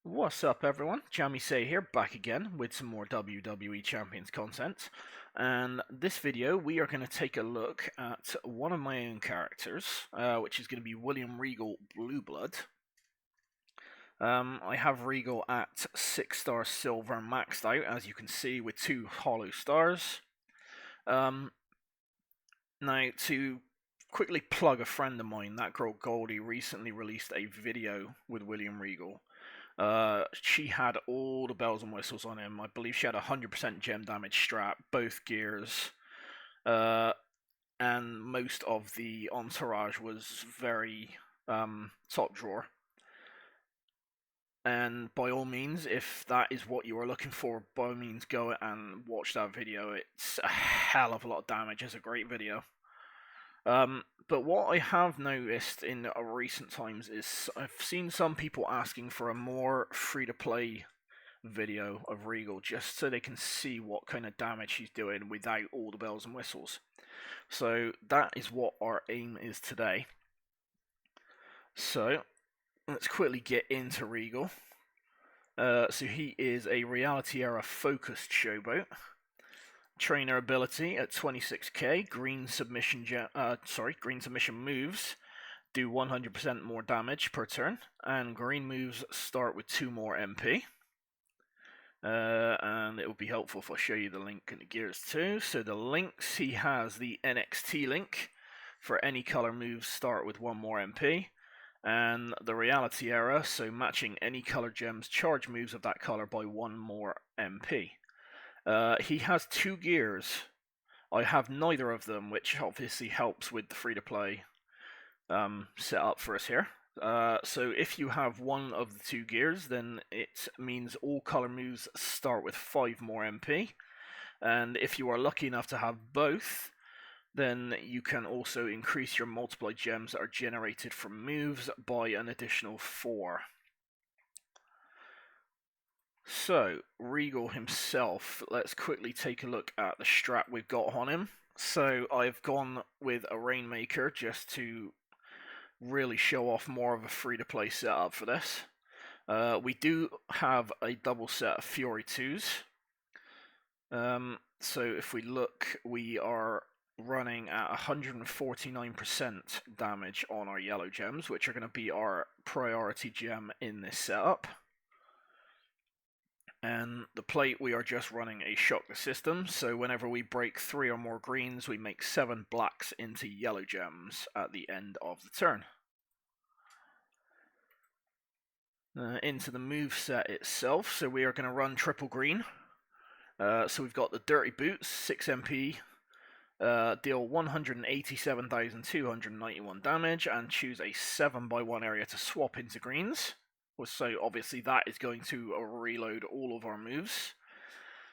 What's up, everyone? Jamie Say here, back again with some more WWE Champions content. And this video, we are going to take a look at one of my own characters, which is going to be William Regal Blue Blood. I have Regal at 6-star silver maxed out, as you can see, with 2 hollow stars. Now, to quickly plug a friend of mine, that girl Goldie recently released a video with William Regal. She had all the bells and whistles on him. I believe she had 100% gem damage strap, both gears, and most of the entourage was very top drawer. And by all means, if that is what you are looking for, by all means go and watch that video. It's a hell of a lot of damage. It's a great video. But what I have noticed in recent times is I've seen some people asking for a more free-to-play video of Regal, just so they can see what kind of damage he's doing without all the bells and whistles. So that is what our aim is today. So let's quickly get into Regal. So he is a reality era focused showboat. Trainer ability at 26k, green submission moves do 100% more damage per turn, and green moves start with 2 more MP. And it will be helpful if I show you the link in the gears too. So the links, he has the NXT link for any color moves start with 1 more MP, and the reality era, so matching any color gems charge moves of that color by 1 more MP. He has 2 gears. I have neither of them, which obviously helps with the free-to-play setup for us here. So if you have one of the 2 gears, then it means all color moves start with 5 more MP. And if you are lucky enough to have both, then you can also increase your multiply gems that are generated from moves by an additional 4. So, Regal himself, let's quickly take a look at the strap we've got on him. So, I've gone with a Rainmaker just to really show off more of a free-to-play setup for this. We do have a double set of Fury 2s. So, if we look, we are running at 149% damage on our yellow gems, which are going to be our priority gem in this setup. And the plate, we are just running a shock the system, so whenever we break 3 or more greens, we make 7 blacks into yellow gems at the end of the turn. Into the move set itself, so we are going to run triple green. So we've got the Dirty Boots, 6 MP, deal 187,291 damage, and choose a 7x1 area to swap into greens. So obviously that is going to reload all of our moves.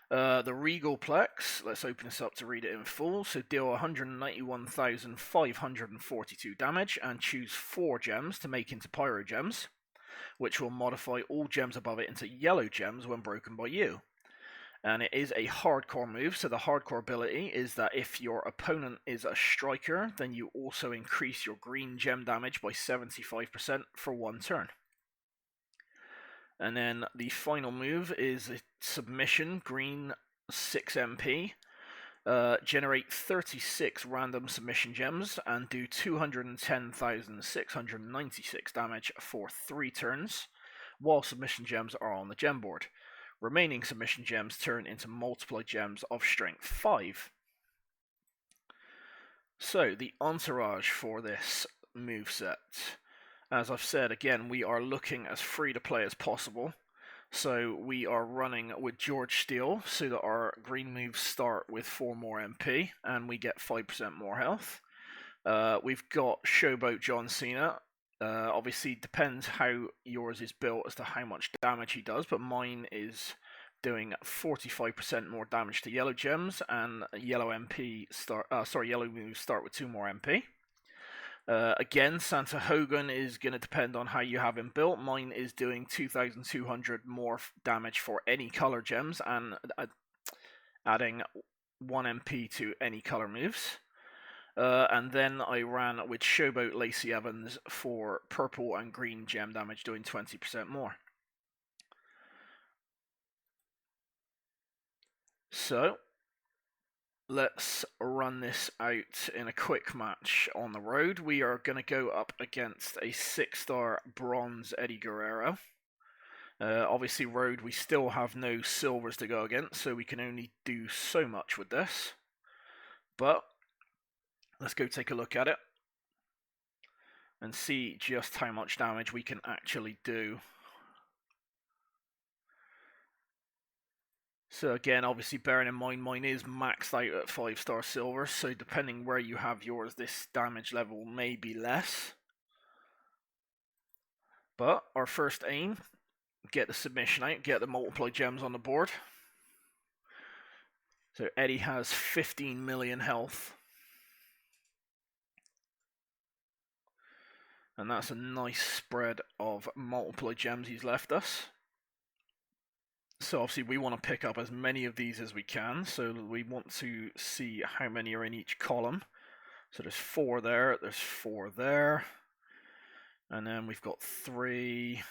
The Regal Plex, let's open this up to read it in full. So deal 191,542 damage and choose 4 gems to make into Pyro Gems, which will modify all gems above it into yellow gems when broken by you. And it is a hardcore move, so the hardcore ability is that if your opponent is a striker, then you also increase your green gem damage by 75% for 1 turn. And then the final move is a submission, green 6 MP. Generate 36 random submission gems and do 210,696 damage for 3 turns, while submission gems are on the gem board. Remaining submission gems turn into multiply gems of strength 5. So, the entourage for this moveset. As I've said, again, we are looking as free to play as possible. So we are running with George Steele, so that our green moves start with 4 more MP, and we get 5% more health. We've got Showboat John Cena. Obviously, depends how yours is built as to how much damage he does, but mine is doing 45% more damage to yellow gems, and yellow moves start with 2 more MP. Again, Santa Hogan is going to depend on how you have him built. Mine is doing 2,200 more damage for any color gems and adding 1 MP to any color moves. And then I ran with Showboat Lacey Evans for purple and green gem damage, doing 20% more. So let's run this out in a quick match on the road. We are going to go up against a 6-star bronze Eddie Guerrero. Obviously, road, we still have no silvers to go against, so we can only do so much with this. But let's go take a look at it and see just how much damage we can actually do. So again, obviously bearing in mind mine is maxed out at 5-star silver, so depending where you have yours, this damage level may be less. But our first aim, get the submission out, get the multiply gems on the board. So Eddie has 15 million health. And that's a nice spread of multiply gems he's left us. So obviously we want to pick up as many of these as we can. So we want to see how many are in each column. So there's 4 there, there's 4 there. And then we've got 3.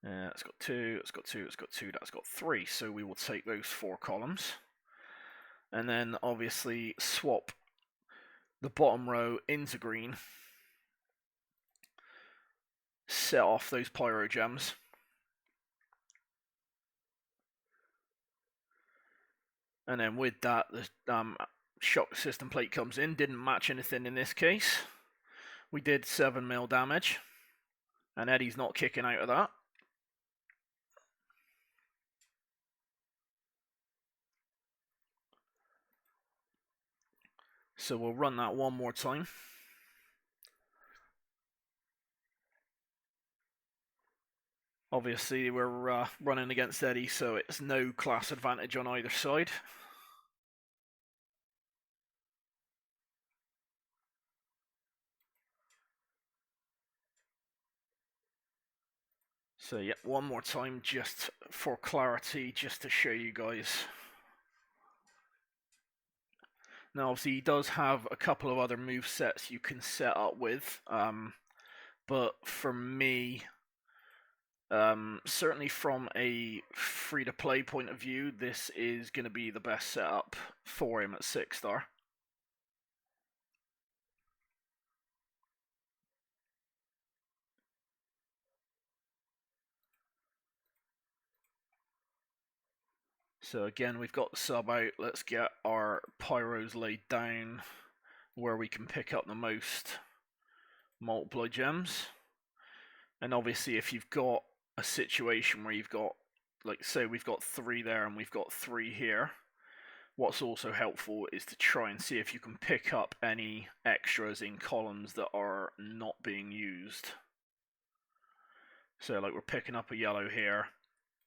It's got 2, it's got 2, it's got 2, that's got 3. So we will take those 4 columns. And then obviously swap the bottom row into green. Set off those pyro gems. And then with that, the shock system plate comes in. Didn't match anything in this case. We did 7 mil damage. And Eddie's not kicking out of that. So we'll run that one more time. Obviously, we're running against Eddie, so it's no class advantage on either side. So yeah, one more time just for clarity, just to show you guys. Now obviously he does have a couple of other movesets you can set up with, but for me, certainly from a free-to-play point of view, this is going to be the best setup for him at 6-star. So again, we've got the sub out. Let's get our pyros laid down where we can pick up the most multiply gems. And obviously if you've got a situation where you've got, like say we've got 3 there and we've got 3 here, what's also helpful is to try and see if you can pick up any extras in columns that are not being used. So like we're picking up a yellow here,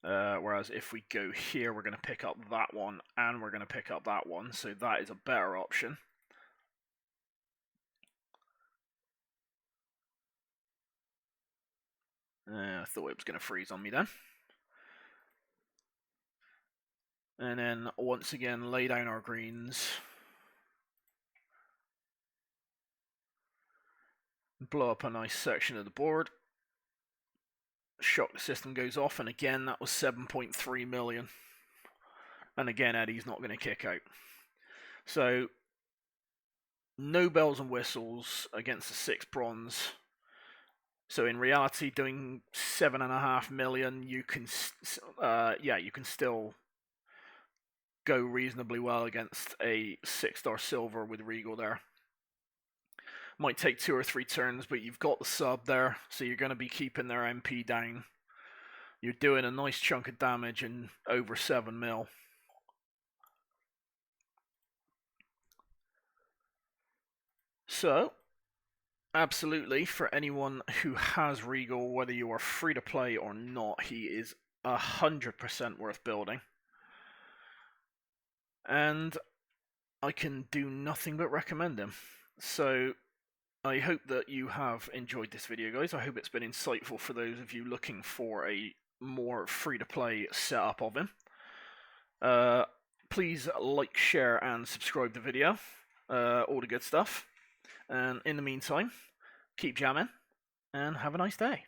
whereas if we go here we're going to pick up that one and we're going to pick up that one, so that is a better option. I thought it was going to freeze on me then. And then once again lay down our greens. Blow up a nice section of the board. Shock system goes off, and again that was 7.3 million. And again Eddie's not going to kick out. So no bells and whistles against the 6 bronze. So in reality, doing 7.5 million, you can still go reasonably well against a 6-star silver with Regal there. Might take 2 or 3 turns, but you've got the sub there, so you're going to be keeping their MP down. You're doing a nice chunk of damage in over 7 mil. So absolutely, for anyone who has Regal, whether you are free to play or not, he is 100% worth building. And I can do nothing but recommend him. So I hope that you have enjoyed this video, guys. I hope it's been insightful for those of you looking for a more free to play setup of him. Please like, share, and subscribe the video. All the good stuff. And in the meantime, keep jamming and have a nice day.